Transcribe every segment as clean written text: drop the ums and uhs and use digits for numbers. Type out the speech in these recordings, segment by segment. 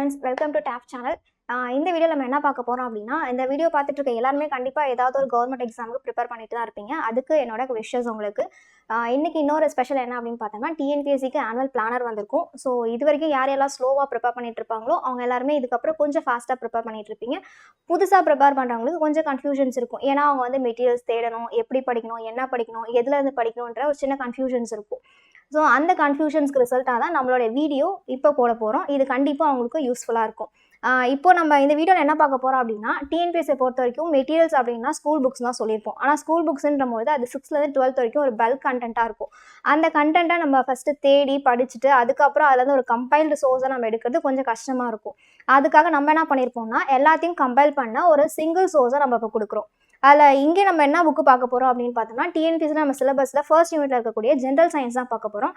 Friends, welcome to Tab channel. இந்த வீடியோவில் நம்ம என்ன பார்க்க போகிறோம் அப்படின்னா, இந்த வீடியோ பார்த்துட்டு இருக்க எல்லாருமே கண்டிப்பாக ஏதாவது ஒரு கவர்மெண்ட் எக்ஸாமுக்கு ப்ரிப்பேர் பண்ணிட்டு தான் இருப்பீங்க. அதுக்கு என்னோட விஷஸ் உங்களுக்கு. இன்னைக்கு இன்னொரு ஸ்பெஷல் என்ன அப்படின்னு பார்த்தோம்னா, டிஎன்பிஎஸ்சிக்கு ஆனுவல் பிளானர் வந்திருக்கும். ஸோ இது வரைக்கும் யாரெல்லாம் ஸ்லோவாக ப்ரிப்பேர் பண்ணிட்டு இருப்பாங்களோ அவங்க எல்லாருமே இதுக்கப்புறம் கொஞ்சம் ஃபாஸ்ட்டாக ப்ரிப்பேர் பண்ணிட்டு இருப்பீங்க. புதுசாக ப்ரிப்பேர் பண்ணுறவங்களுக்கு கொஞ்சம் கன்ஃபியூஷன்ஸ் இருக்கும். ஏன்னா அவங்க வந்து மெட்டீரியல்ஸ் தேடணும், எப்படி படிக்கணும், என்ன படிக்கணும், எதுல இருந்து படிக்கணுன்ற ஒரு சின்ன கன்ஃபியூஷன்ஸ் இருக்கும். ஸோ அந்த கன்ஃபியூஷன்ஸ்க்கு ரிசல்ட்டாக தான் நம்மளோட வீடியோ இப்போ போட போகிறோம். இது கண்டிப்பாக அவங்களுக்கு யூஸ்ஃபுல்லாக இருக்கும். இப்போ நம்ம இந்த வீடியோவில் என்ன பார்க்க போகிறோம் அப்படின்னா, டிஎன்பிஎஸ்சியை பொறுத்த வரைக்கும் மெட்டீரியல்ஸ் அப்படின்னா ஸ்கூல் புக்ஸ் தான் சொல்லியிருப்போம். ஆனால் ஸ்கூல் புக்ஸ்ன்ற போது அது 6th-12th வரைக்கும் ஒரு பல்க் கண்டென்ட்டாக இருக்கும். அந்த கண்டென்ட்டை நம்ம ஃபஸ்ட்டு தேடி படிச்சுட்டு அதுக்கப்புறம் அதுலேருந்து ஒரு கம்பைல்டு சோர்ஸை நம்ம எடுக்கிறது கொஞ்சம் கஷ்டமாக இருக்கும். அதுக்காக நம்ம என்ன பண்ணியிருப்போம்னா, எல்லாத்தையும் கம்பைல் பண்ண ஒரு சிங்கிள் சோர்ஸை நம்ம இப்போ கொடுக்குறோம். அதில் இங்கே நம்ம என்ன புக்கு பார்க்க போகிறோம் அப்படின்னு பார்த்தோம்னா, டிஎன்பிஎஸ்சியில் நம்ம சிலபஸில் ஃபர்ஸ்ட் யூனிட்டில் இருக்கக்கூடிய ஜென்ரல் சயின்ஸ் தான் பார்க்க போகிறோம்.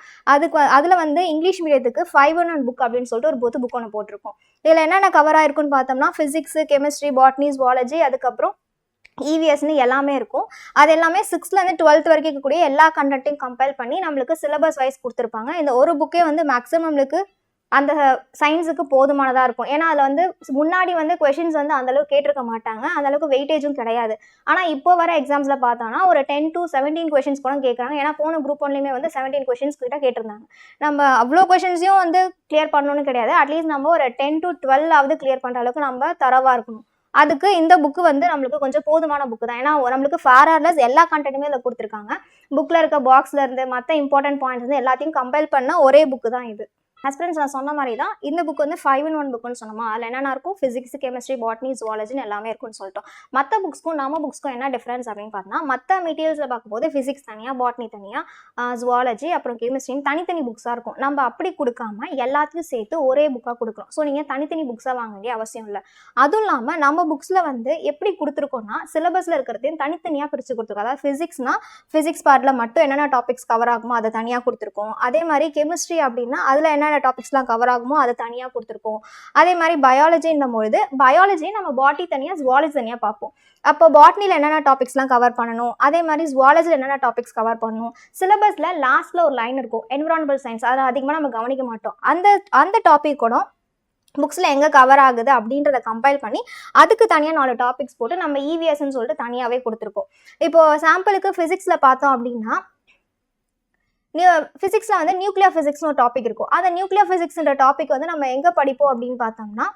அதில் வந்து இங்கிலீஷ் மீடியத்துக்கு 5-in-1 புக் அப்படின்னு சொல்லிட்டு ஒரு புக் ஒன்று போட்டிருக்கோம். இதில் என்னென்ன கவர் ஆயிருக்குன்னு பார்த்தோம்னா, ஃபிசிக்ஸு, கெமிஸ்ட்ரி, பாட்னி, ஜுவாலஜி, அதுக்கப்புறம் இவிஎஸ்ன்னு எல்லாமே இருக்கும். அது எல்லாமே 6th-12th வரைக்கும் இருக்கக்கூடிய எல்லா கண்டென்ட்டையும் கம்பைல் பண்ணி நம்மளுக்கு சிலபஸ் வைஸ் கொடுத்துருப்பாங்க. இந்த ஒரு புக்கே வந்து மேக்ஸிமம் நம்மளுக்கு அந்த சயின்ஸுக்கு போதுமானதாக இருக்கும். ஏன்னா அதில் வந்து முன்னாடி வந்து கொஷின்ஸ் வந்து அந்தளவுக்கு கேட்டிருக்க மாட்டாங்க, அந்தளவுக்கு வெயிட்டேஜும் கிடையாது. ஆனால் இப்போ வர எக்ஸாம்ஸில் பார்த்தோன்னா ஒரு 10 to 17 கொஷின்ஸ் கூட கேட்குறாங்க. ஏன்னா போன குரூப் ஒன்லையுமே வந்து 17 கொஷின்ஸ் கிட்ட கேட்டிருந்தாங்க. நம்ம அவ்வளோ கொஷின்ஸையும் வந்து கிளியர் பண்ணணும்னு கிடையாது. அட்லீஸ்ட் நம்ம ஒரு 10 to 12 கிளியர் பண்ணுற அளவுக்கு நம்ம தரவாக இருக்கணும். அதுக்கு இந்த புக்கு வந்து நம்மளுக்கு கொஞ்சம் போதுமான புக்கு தான். ஏன்னா நம்மளுக்கு ஃபேர்லெஸ் எல்லா கண்டென்ட்டுமே இதில் கொடுத்துருக்காங்க. புக்கில் இருக்க பாக்ஸில் இருந்து மற்ற இம்பார்ட்டன்ட் பாயிண்ட்ஸ் வந்து எல்லாத்தையும் கம்பைல் பண்ண ஒரே புக்கு தான் இது. ஃப்ரெண்ட்ஸ், நான் சொன்ன மாதிரி தான் இந்த புக் வந்து 5-in-1 புக்குன்னு சொன்னோமா, அதில் என்னென்ன இருக்கும், ஃபிசிக்ஸ், கெமிஸ்ட்ரி, பாட்னி, ஜுவாலஜின்னு எல்லாமே இருக்குன்னு சொல்லிட்டோம். மற்ற புக்ஸ்க்கும் நம்ம புக்ஸ்க்கும் என்ன டிஃப்ரென்ஸ் அப்படின்னு பார்த்தோம்னா, மற்ற மெட்டீரியல்ஸில் பார்க்கும்போது ஃபிசிக்ஸ் தனியாக, பாட்னி தனியாக, ஜுவாலஜி அப்புறம் கெமிஸ்ட்ரின்னு தனித்தனி புக்ஸாக இருக்கும். நம்ம அப்படி கொடுக்காம எல்லாத்தையும் சேர்த்து ஒரே புக்காக கொடுக்குறோம். ஸோ நீங்கள் தனித்தனி புக்ஸாக வாங்க வேண்டிய அவசியம் இல்லை. அதுவும் இல்லாமல் நம்ம புக்ஸில் வந்து எப்படி கொடுத்துருக்கோம்னா, சிலபஸில் இருக்கிறதையும் தனித்தனியாக பிரித்து கொடுத்துருக்கோம். அதாவது ஃபிசிக்ஸ்னால் ஃபிசிக்ஸ் பார்ட்டில் மட்டும் என்னென்ன டாபிக்ஸ் கவர் ஆகுமோ அதை தனியாக கொடுத்துருக்கோம். அதே மாதிரி கெமிஸ்ட்ரி அப்படின்னா அதில் என்ன டாபிக்ஸ்லாம் கவர் ஆகுமோ அதை தனியாக கொடுத்துருக்கோம். அதே மாதிரி பயாலஜின்னும் பொழுது பயாலஜி நம்ம பாட்னி தனியாக, ஜுவாலஜி தனியாக பார்ப்போம். அப்போ பாட்னியில் என்னென்ன டாபிக்ஸ்லாம் கவர் பண்ணணும், அதே மாதிரி ஜுவாலஜியில் என்னென்ன டாபிக்ஸ் கவர் பண்ணணும். சிலபஸில் லாஸ்ட்டில் ஒரு லைன் இருக்கும், என்விரான்மெண்டல் சயின்ஸ், அதை அதிகமாக நம்ம கவனிக்க மாட்டோம். அந்த டாபிக் கூட புக்ஸில் எங்கே கவர் ஆகுது அப்படின்றத கம்பைல் பண்ணி அதுக்கு தனியாக 4 டாபிக்ஸ் போட்டு நம்ம இவிஎஸ்ன்னு சொல்லிட்டு தனியாகவே கொடுத்துருக்கோம். இப்போது சாம்பிளுக்கு ஃபிசிக்ஸில் பார்த்தோம் அப்படின்னா, ஃபிசிக்ஸில் வந்து நியூக்ளியர் ஃபிசிக்ஸ்னு ஒரு டாபிக் இருக்கும். அந்த நியூக்ளியர் ஃபிசிக்ஸ்ன்ற டாபிக் வந்து நம்ம எங்கே படிப்போம் அப்படின்னு பார்த்தோம்னா,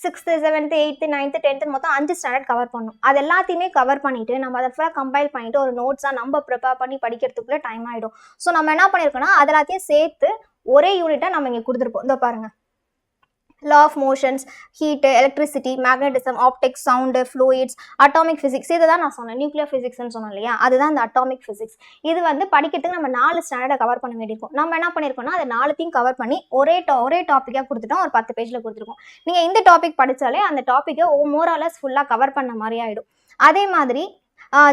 6th, 7th, 8th, 9th, 10th மொத்தம் 5 ஸ்டாண்டர்ட் கவர் பண்ணணும். அது எல்லாத்தையுமே கவர் பண்ணிவிட்டு நம்ம அதை ஃபுல்லாக கம்பைல் பண்ணிவிட்டு ஒரு நோட்ஸாக நம்ம ப்ரிப்பேர் பண்ணி படிக்கிறதுக்குள்ளே டைம் ஆகிடும். ஸோ நம்ம என்ன பண்ணியிருக்கோம்னா, அது எல்லாத்தையும் சேர்த்து ஒரே யூனிட்டாக நம்ம இங்கே கொடுத்துருப்போம். இதோ பாருங்கள், law of motions, heat, electricity, magnetism, optics, sound, fluids, atomic physics, இதை தான் நான் சொன்னேன். நியூக்ளியர் ஃபிசிக்ஸ்ன்னு சொன்னோம் இல்லையா, அதுதான் இந்த அட்டாமிக் ஃபிசிக்ஸ். இது வந்து படிக்கிறதுக்கு நம்ம 4 ஸ்டாண்டர்டை கவர் பண்ண வேண்டியிருக்கும். நம்ம என்ன பண்ணியிருக்கோம்னா, அதை 4த்தையும் கவர் பண்ணி ஒரே டாப்பிக்காக கொடுத்துட்டோம். ஒரு 10 பேஜில் கொடுத்துருக்கோம். நீங்கள் இந்த டாபிக் படித்தாலே அந்த டாப்பிக்கை மோராலஸ் ஃபுல்லாக கவர் பண்ண மாதிரி ஆகிடும். அதே மாதிரி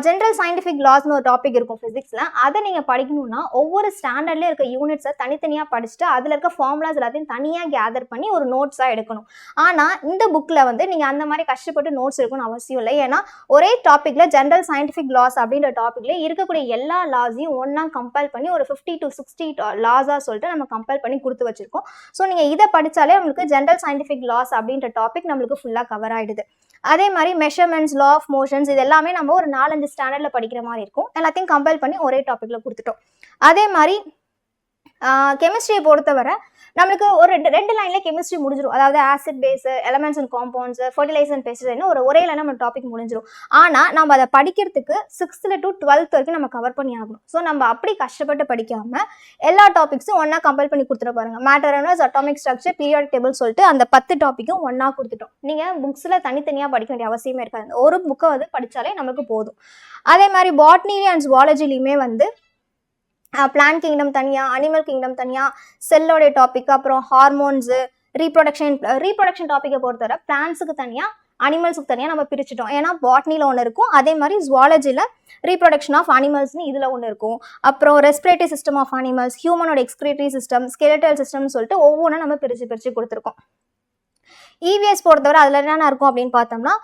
ஜென்ரல் சயின்டிஃபிக் லாஸ்னு ஒரு டாபிக் இருக்கும் ஃபிசிக்ஸில். அதை நீங்கள் படிக்கணும்னா ஒவ்வொரு ஸ்டாண்டர்ட்லேயே இருக்க யூனிட்ஸை தனித்தனியாக படிச்சுட்டு அதில் இருக்க ஃபார்முலாஸ் எல்லாத்தையும் தனியாக கேதர் பண்ணி ஒரு நோட்ஸாக எடுக்கணும். ஆனால் இந்த புக்கில் வந்து நீங்கள் அந்த மாதிரி கஷ்டப்பட்டு நோட்ஸ் எடுக்கணும்னு அவசியம் இல்லை. ஏன்னா ஒரே டாப்பிக்கில் ஜென்ரல் சயின்டிஃபிக் லாஸ் அப்படின்ற டாப்பிக்கில் இருக்கக்கூடிய எல்லா லாஸையும் ஒன்றா கம்பைல் பண்ணி ஒரு 50 to 60 லாஸாக சொல்லிட்டு நம்ம கம்பைல் பண்ணி கொடுத்து வச்சுருக்கோம். ஸோ நீங்கள் இதை படித்தாலே நம்மளுக்கு ஜென்ரல் சயின்டிஃபிக் லாஸ் அப்படின்ற டாபிக் நம்மளுக்கு ஃபுல்லாக கவர் ஆகிடுது. அதே மாதிரி மெஷர்மெண்ட்ஸ், லா ஆஃப் மோஷன்ஸ், இது எல்லாமே நம்ம ஒரு 4-5 ஸ்டாண்டர்டில் படிக்கிற மாதிரி இருக்கும். எல்லாத்தையும் கம்பைல் பண்ணி ஒரே டாப்பிக்கில் கொடுத்துட்டோம். அதே மாதிரி கெமிஸ்ட்ரியை பொறுத்தவரை நம்மளுக்கு ஒரு 2 லைனில் கெமிஸ்ட்ரி முடிஞ்சிடும். அதாவது acid base, elements and compounds, fertiliser and பெஸ்டிசைட்னு ஒரே லைனில் நம்ம டாபிக் முடிஞ்சிடும். ஆனால் நம்ம அதை படிக்கிறதுக்கு 6th to 12th வரைக்கும் நம்ம கவர் பண்ணி ஆகணும். ஸோ நம்ம அப்படி கஷ்டப்பட்டு படிக்காமல் எல்லா டாபிக்ஸும் ஒன்றா கம்பைல் பண்ணி கொடுத்துட்டு பாருங்கள். Matter and atomic structure, periodic table சொல்லிட்டு அந்த 10 டாப்பிக்கும் ஒன்றா கொடுத்துட்டோம். நீங்கள் புக்ஸில் தனித்தனியாக படிக்க வேண்டிய அவசியமே இருக்காது. ஒரு புக்கை வந்து படித்தாலே நமக்கு போதும். அதே மாதிரி பாட்னி அண்ட் ஜுவாலஜிலையுமே வந்து பிளான்ட் கிங்டம் தனியாக, அனிமல் கிங்டம் தனியாக, செல்லோடைய டாபிக், அப்புறம் ஹார்மோன்ஸு, ரீப்ரொடக்ஷன் டாப்பிக்கை பொறுத்தவரை பிளான்ஸுக்கு தனியாக, அனிமல்ஸுக்கு தனியாக நம்ம பிரிச்சுட்டோம். ஏன்னா பாட்னியில் ஒன்று இருக்கும், அதே மாதிரி ஜுவாலஜியில் ரீப்ரொடக்ஷன் ஆஃப் அனிமல்ஸ்னு இதில் ஒன்று இருக்கும். அப்புறம் ரெஸ்பிரேட்டரி சிஸ்டம் ஆஃப் அனிமல்ஸ், ஹியூமனோட எக்ஸ்கிரேட்டரி சிஸ்டம், ஸ்கெலட்டல் சிஸ்டம்னு சொல்லிட்டு ஒவ்வொன்றும் நம்ம பிரித்து கொடுத்துருக்கோம். இவிஎஸ் பொறுத்தவரை அதில் என்னென்ன இருக்கும் அப்படின்னு பார்த்தோம்னா,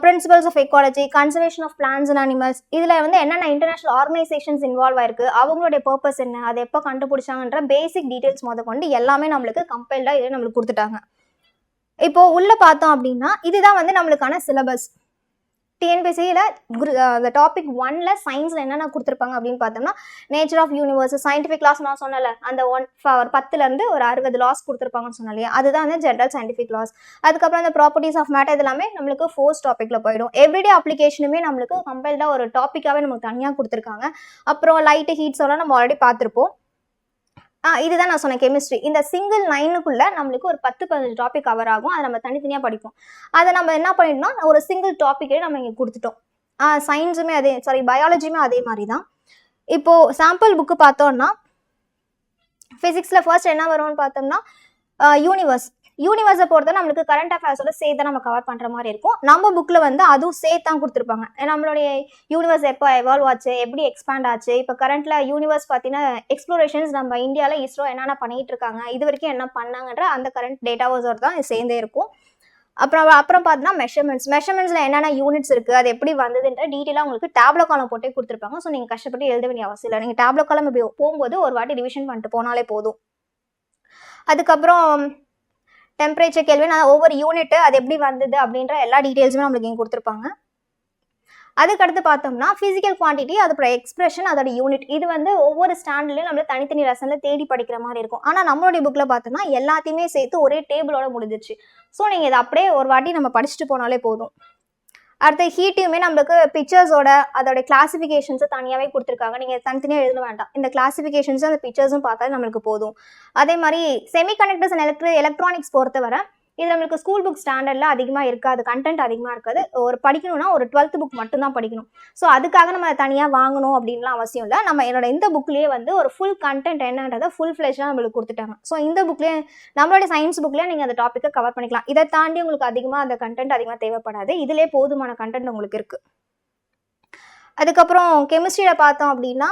principles of ecology, conservation of plants and animals, இதில் வந்து என்னென்ன இன்டர்நேஷனல் ஆர்கனைசேஷன்ஸ் இன்வால்வ் ஆயிருக்கு, அவங்களுடைய பர்பஸ் என்ன, அதை எப்போ கண்டுபிடிச்சாங்கன்ற பேசிக் டீட்டெயில்ஸ் கொண்டு எல்லாமே நம்மளுக்கு கம்பைல்டாக இதில் நம்மளுக்கு கொடுத்துட்டாங்க. இப்போ உள்ள பார்த்தோம் அப்படின்னா இதுதான் வந்து நம்மளுக்கான சிலபஸ். டிஎன்பிசியில் அந்த டாபிக் 1ல சயின்ஸில் என்னென்ன கொடுத்துருப்பாங்க அப்படின்னு பார்த்தோம்னா, nature of universe, scientific laws நான் சொன்னல, அந்த 10லேருந்து ஒரு 60 லாஸ் கொடுத்துருப்பாங்கன்னு சொன்னேன் இல்லையா, அதுதான் வந்து ஜென்ரல் சயின்டிஃபிக் லாஸ். அதுக்கப்புறம் அந்த ப்ராப்பர்ட்டிஸ் ஆஃப் மேட்டர் இது எல்லாமே நம்மளுக்கு 4th டாப்பிக்கில் போயிடும். எவ்ரிடே அப்ளிகேஷனுமே நம்மளுக்கு கம்பல்டாக ஒரு டாப்பிக்காகவே நமக்கு தனியாக கொடுத்துருக்காங்க. அப்புறம் லைட்டு ஹீட்ஸ் எல்லாம் நம்ம ஆல்ரெடி பார்த்துருப்போம். இதுதான் நான் சொன்னேன் கெமிஸ்ட்ரி. இந்த சிங்கிள் 9க்குள்ள நம்மளுக்கு ஒரு 10-15 டாபிக் கவர் ஆகும். அதை நம்ம தனித்தனியாக படிப்போம். அதை நம்ம என்ன பண்ணிடணும், ஒரு சிங்கிள் டாப்பிக்கே நம்ம இங்கே கொடுத்துட்டோம். சயின்ஸுமே பயாலஜியுமே அதே மாதிரி தான். இப்போ சாம்பிள் புக்கு பார்த்தோம்னா, ஃபிசிக்ஸில் ஃபர்ஸ்ட் என்ன வரும்னு பார்த்தோம்னா யூனிவர்ஸை பொறுத்த நம்மளுக்கு கரண்ட் அஃபேர்ஸோட சேர்த்து நம்ம கவர் பண்ணுற மாதிரி இருக்கும். நம்ம புக்கில் வந்து அதுவும் சேர்த்து தான் கொடுத்துருப்பாங்க. நம்மளுடைய யூனிவர்ஸ் எப்போ எவால்வ் ஆச்சு, எப்படி எக்ஸ்பேண்ட் ஆச்சு, இப்போ கரண்ட்டில் யூனிவர்ஸ் பார்த்தீங்கன்னா எக்ஸ்ப்ளோரேஷன்ஸ் நம்ம இந்தியாவில் இஸ்ரோ என்னென்ன பண்ணிகிட்டு இருக்காங்க, இது வரைக்கும் என்ன பண்ணாங்கன்ற அந்த கரண்ட் டேட்டாவோட தான் சேர்ந்தே இருக்கும். அப்புறம் பார்த்தீங்கன்னா மெஷர்மெண்ட்ஸில் என்னென்ன யூனிட்ஸ் இருக்குது, அது எப்படி வந்ததுன்ற டீட்டெயிலாக உங்களுக்கு டேப்லோ காலம் போட்டே கொடுத்துருப்பாங்க. ஸோ நீங்கள் கஷ்டப்பட்டு எழுத வேண்டிய அவசியம் இல்லை. நீங்கள் டேப்லோ காலம் இப்படி போகும்போது ஒரு வாட்டி ரிவிஷன் பண்ணிட்டு போனாலே போதும். அதுக்கப்புறம் டெம்பரேச்சர் கெல்வின் ஒவ்வொரு யூனிட் அது எப்படி வந்தது அப்படின்ற எல்லா டீட்டெயில்ஸுமே நம்மளுக்கு இங்கே கொடுத்துருப்பாங்க. அதுக்கடுத்து பார்த்தோம்னா ஃபிசிக்கல் குவான்டிட்டி, அதோட எக்ஸ்பிரஷன், அதோட யூனிட், இது வந்து ஒவ்வொரு ஸ்டாண்டர்ட்லையும் நம்மள தனித்தனி லெசனில் தேடி படிக்கிற மாதிரி இருக்கும். ஆனால் நம்மளுடைய புக்கில் பார்த்தோம்னா எல்லாத்தையுமே சேர்த்து ஒரே டேபிளோட முடிஞ்சிச்சு. ஸோ நீங்கள் இதை அப்படியே ஒரு வாட்டி நம்ம படிச்சுட்டு போனாலே போதும். அடுத்த ஹீட்டையுமே நம்மளுக்கு பிக்சர்ஸோட அதோட கிளாசிஃபிகேஷன்ஸை தனியாகவே கொடுத்துருக்காங்க. நீங்கள் தனித்தனியாக எழுத வேண்டாம். இந்த கிளாசிஃபிகேஷன்ஸும் அந்த பிக்சர்ஸும் பார்த்தாலே நம்மளுக்கு போதும். அதே மாதிரி செமிகண்டக்டர்ஸ் அண்ட் எலக்ட்ரானிக்ஸ் பொறுத்தவரை இது நம்மளுக்கு ஸ்கூல் புக் ஸ்டாண்டர்டில் அதிகமாக இருக்காது, கண்டென்ட் அதிகமாக இருக்காது. ஒரு படிக்கணும்னா ஒரு 12th புக் மட்டும்தான் படிக்கணும். ஸோ அதுக்காக நம்ம தனியாக வாங்கணும் அப்படின்லாம் அவசியம் இல்லை. நம்ம என்னோட இந்த புக்லேயே வந்து ஒரு ஃபுல் கண்டென்ட் என்னன்றதை ஃபுல் ஃப்ளெஷ்டாக நம்மளுக்கு கொடுத்துட்டாங்க. ஸோ இந்த புக்லேயே நம்மளுடைய சயின்ஸ் புக்லேயே நீங்கள் அந்த டாப்பிக்கை கவர் பண்ணிக்கலாம். இதை தாண்டி உங்களுக்கு அதிகமாக அந்த கண்டென்ட் அதிகமாக தேவைப்படாது. இதிலே போதுமான கண்டென்ட் உங்களுக்கு இருக்குது. அதுக்கப்புறம் கெமிஸ்ட்ரியில் பார்த்தோம் அப்படின்னா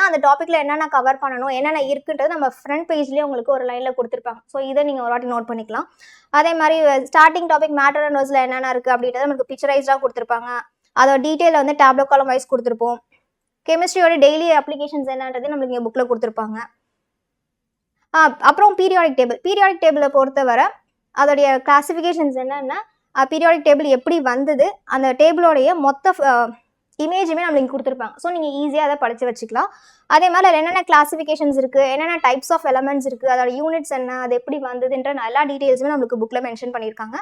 அந்த டாப்பிக்கில் என்னென்ன கவர் பண்ணணும், என்னென்ன இருக்குன்றது நம்ம ஃப்ரண்ட் பேஜ்லேயே உங்களுக்கு ஒரு லைனில் கொடுத்துருப்பாங்க. ஸோ இதை நீங்கள் ஒரு வாட்டி நோட் பண்ணிக்கலாம். அதே மாதிரி ஸ்டார்டிங் டாபிக் மேட்டர் அண்ட் வேர்ட்ஸில் என்னென்ன இருக்குது அப்படின்றத நமக்கு பிக்சரைஸ்டாக கொடுத்துருப்பாங்க. அதோட டீட்டெயிலில் வந்து டேப்லோ காலம் வைஸ் கொடுத்துருப்போம். கெமிஸ்ட்ரியோட டெய்லி அப்ளிகேஷன்ஸ் என்னன்றது நம்மளுக்கு இங்கே புக்கில் கொடுத்துருப்பாங்க. அப்புறம் பீரியாடிக் டேபிளை பொறுத்தவரை அதோடைய கிளாசிஃபிகேஷன்ஸ் என்னென்ன, பீரியாடிக் டேபிள் எப்படி வந்தது, அந்த டேபிளோடைய மொத்த இமேஜுமே நம்மளுக்கு கொடுத்துருப்பாங்க. ஸோ நீங்கள் ஈஸியாக அதை படித்து வச்சுக்கலாம். அதே மாதிரி அதில் என்னென்ன கிளாசிஃபிகேஷன்ஸ் இருக்குது, என்னென்ன டைப்ஸ் ஆஃப் எலமெண்ட்ஸ் இருக்குது, அதோட யூனிட்ஸ் என்ன, அது எப்படி வந்ததுன்ற எல்லா டீட்டெயில்ஸுமே நம்மளுக்கு புக்கில் மென்ஷன் பண்ணியிருக்காங்க.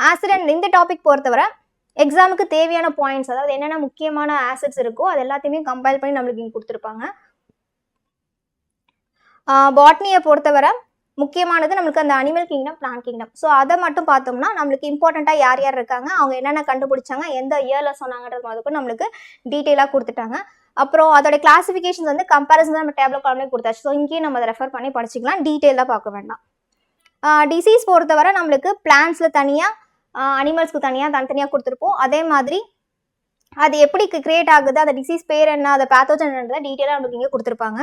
ஆசிட் இந்த டாபிக் பொறுத்தவரை எக்ஸாமுக்கு தேவையான பாயிண்ட்ஸ், அதாவது என்னென்ன முக்கியமான ஆசிட்ஸ் இருக்கோ அது எல்லாத்தையுமே கம்பைல் பண்ணி நம்மளுக்கு இங்கே கொடுத்துருப்பாங்க. பாட்னியை பொறுத்தவரை முக்கியமானது நம்மளுக்கு அந்த animal kingdom, plant kingdom. So அதை மட்டும் பார்த்தோம்னா நம்மளுக்கு இம்பார்ட்டண்ட்டாக யார் யார் இருக்காங்க, அவங்க என்னென்ன கண்டுபிடிச்சாங்க, எந்த இயரில் சொன்னாங்கன்றது மாதிரி நம்மளுக்கு டீட்டெயிலாக கொடுத்துட்டாங்க. அப்புறம் அதோட கிளாசிஃபிகேஷன்ஸ் வந்து கம்பேரிசன் நம்ம டேப்லோ காலமே கொடுத்தாச்சு. ஸோ இங்கேயும் நம்ம அதை ரெஃபர் பண்ணி படிச்சிக்கலாம், டீட்டெயிலாக பார்க்க வேண்டாம். டிசீஸ் பொறுத்தவரை நம்மளுக்கு பிளான்ட்ஸில் தனியாக, அனிமல்ஸ்க்கு தனித்தனியாக கொடுத்துருப்போம். அதே மாதிரி அது எப்படி கிரியேட் ஆகுது, அந்த டிசீஸ் பேர் என்ன, அதை பேத்தோஜன்ன்றதை டீட்டெயிலாக நம்மளுக்கு இங்கே கொடுத்துருப்பாங்க.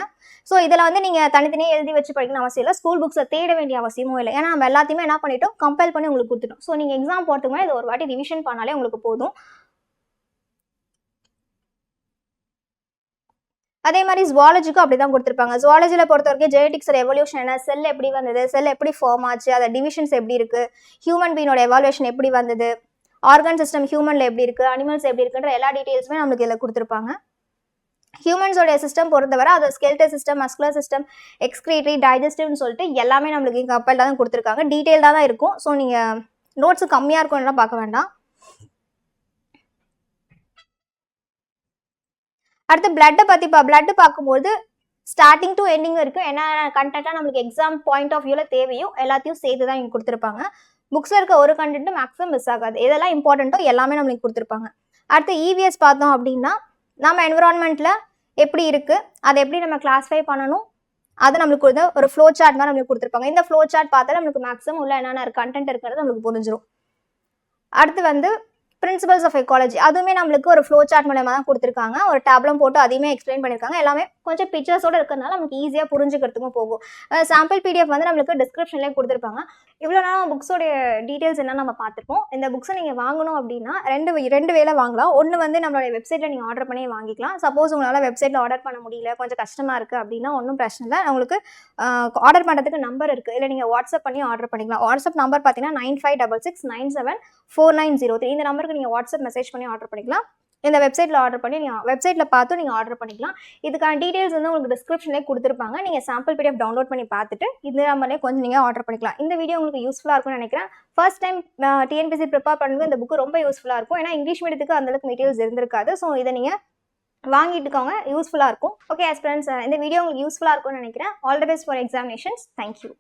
ஸோ இதில் வந்து நீங்கள் தனித்தனியாக எழுதி வச்சு படிக்கணும் அவசியம் இல்லை, ஸ்கூல் புக்ஸில் தேட வேண்டிய அவசியமும் இல்லை. ஏன்னா நம்ம எல்லாத்தையுமே என்ன பண்ணிட்டோம், கம்பைல் பண்ணி உங்களுக்கு கொடுத்துட்டோம். ஸோ நீங்கள் எக்ஸாம் போகிறதுக்கு இதை ஒரு வாட்டி ரிவிஷன் பண்ணாலே உங்களுக்கு போதும். அதே மாதிரி ஜுவாலஜிக்கும் அப்படி தான் கொடுத்துருப்பாங்க. ஜுவாலஜியில் பொறுத்த வரைக்கும் ஜெனடிக்ஸோட எவல்யூஷன் என்ன, செல் எப்படி வந்தது, செல் எப்படி ஃபார்ம் ஆச்சு, அதை டிவிஷன்ஸ் எப்படி இருக்குது, ஹியூமன் பீனோட எவாலுவேஷன் எப்படி வந்தது, ஆர்கன் சிஸ்டம் ஹியூமனில் எப்படி இருக்குது, அனிமல்ஸ் எப்படி இருக்குன்ற எல்லா டீட்டெயில்ஸுமே நம்மளுக்கு இதில் கொடுத்துருப்பாங்க. ஹியூமன்ஸோடைய சிஸ்டம் பொறுத்தவரை அது skeletal system, muscular system, excretory, டைஜஸ்டிவ்னு சொல்லிட்டு எல்லாமே நம்மளுக்கு இங்கே கம்பல்டாக தான் கொடுத்துருக்காங்க. டீட்டெயில்டாக தான் இருக்கும். ஸோ நீங்கள் நோட்ஸு கம்மியாக இருக்கும்லாம் பார்க்க வேண்டாம். அடுத்து பிளட்டு பார்க்கும்போது ஸ்டார்டிங் டு எண்டிங் வரைக்கும் என்ன கண்டென்ட்டாக நம்மளுக்கு எக்ஸாம் பாயிண்ட் ஆஃப் வியூவில் தேவையோ எல்லாத்தையும் சேர்த்து தான் இங்கே கொடுத்துருப்பாங்க. புக்ஸில் இருக்க ஒரு கண்டென்ட்டும் மேக்ஸிமம் மிஸ் ஆகாது. எதெல்லாம் இம்பார்ட்டண்ட்டோ எல்லாமே நம்மளுக்கு கொடுத்துருப்பாங்க. அடுத்து இவிஎஸ் பார்த்தோம் அப்படின்னா நம்ம என்விரான்மெண்ட்டில் எப்படி இருக்குது, அதை எப்படி நம்ம கிளாஸிஃபை பண்ணணும், அது நம்மளுக்கு ஒரு ஃப்ளோ சார்ட் மாதிரி நம்மளுக்கு கொடுத்துருப்பாங்க. இந்த ஃப்ளோ சார்ட் பார்த்தா நம்மளுக்கு மேக்ஸிமம் உள்ள என்னென்ன கண்டென்ட் இருக்கிறது நம்மளுக்கு புரிஞ்சிடும். அடுத்து வந்து பிரின்சிபல்ஸ் ஆஃப் எக்காலஜி, அதுவுமே நம்மளுக்கு ஒரு ஃப்ளோ சார்ட் மூலமாக தான் கொடுத்துருக்காங்க. ஒரு டேப்லம் போட்டு அதையுமே எக்ஸ்பிளைன் பண்ணியிருக்காங்க. எல்லாமே கொஞ்சம் பிக்சர்ஸோடு இருக்கிறதுனால நமக்கு ஈஸியாக புரிஞ்சுக்கிறதுக்கும் போகும். சாம்பிள் பிடிஎஃப் வந்து நம்மளுக்கு டிஸ்கிரிப்ஷன்லேயே கொடுத்துருப்பாங்க. இவ்வளோ நேரம் புக்ஸோடைய டீட்டெயில்ஸ் என்ன நம்ம பார்த்துருப்போம். இந்த புக்ஸை நீங்கள் வாங்கணும் அப்படின்னா ரெண்டு வேலை வாங்கலாம். ஒன்று வந்து நம்மளுடைய வெப்சைட்டில் நீங்கள் ஆர்டர் பண்ணி வாங்கிக்கலாம். சப்போஸ் உங்களால் வெப்சைட்டில் ஆர்டர் பண்ண முடியல, கொஞ்சம் கஷ்டமாக இருக்குது அப்படின்னா ஒன்றும் பிரச்சனை இல்லை. உங்களுக்கு ஆர்டர் பண்ணுறதுக்கு நம்பர் இருக்குது. இல்லை நீங்கள் வாட்ஸ்அப் பண்ணி ஆர்டர் பண்ணிக்கலாம். வாட்ஸ்அப் நம்பர் பார்த்தீங்கன்னா 9566974903. இந்த நம்பருக்கு நீங்கள் வாட்ஸ்அப் மெசேஜ் பண்ணி ஆர்டர் பண்ணிக்கலாம். இந்த வெப்சைட்டில் ஆர்டர் பண்ணி நீங்கள் வெப்சைட்டில் பார்த்து நீங்கள் ஆர்டர் பண்ணிக்கலாம். இதுக்கான டீட்டெயில்ஸ் வந்து உங்களுக்கு டிஸ்கிரிப்ஷன்லேயே கொடுத்துருப்பாங்க. நீங்கள் சாம்பிள் பிடிஎஃப் டவுன்லோட் பண்ணி பார்த்துட்டு இந்த நம்பர்லேயே கொஞ்சம் நீங்கள் ஆர்டர் பண்ணிக்கலாம். இந்த வீடியோ உங்களுக்கு யூஸ்ஃபுல்லாக இருக்கும்னு நினைக்கிறேன். ஃபர்ஸ்ட் டைம் டிஎன்பிஎஸ்சி ப்ரிப்பேர் பண்ணும்போது இந்த புக்கு ரொம்ப யூஸ்ஃபுல்லாக இருக்கும். ஏன்னா இங்கிலீஷ் மீடியத்துக்கு அந்தளவுக்கு மெட்டீரியல்ஸ் இருந்திருக்காது. ஸோ இதை நீங்கள் வாங்கிட்டுக்கோங்க, யூஸ்ஃபுல்லாக இருக்கும். ஓகே ஃப்ரெண்ட்ஸ், இந்த வீடியோ உங்களுக்கு யூஸ்ஃபுல்லாக இருக்கும்னு நினைக்கிறேன். All the best for examinations. Thank you.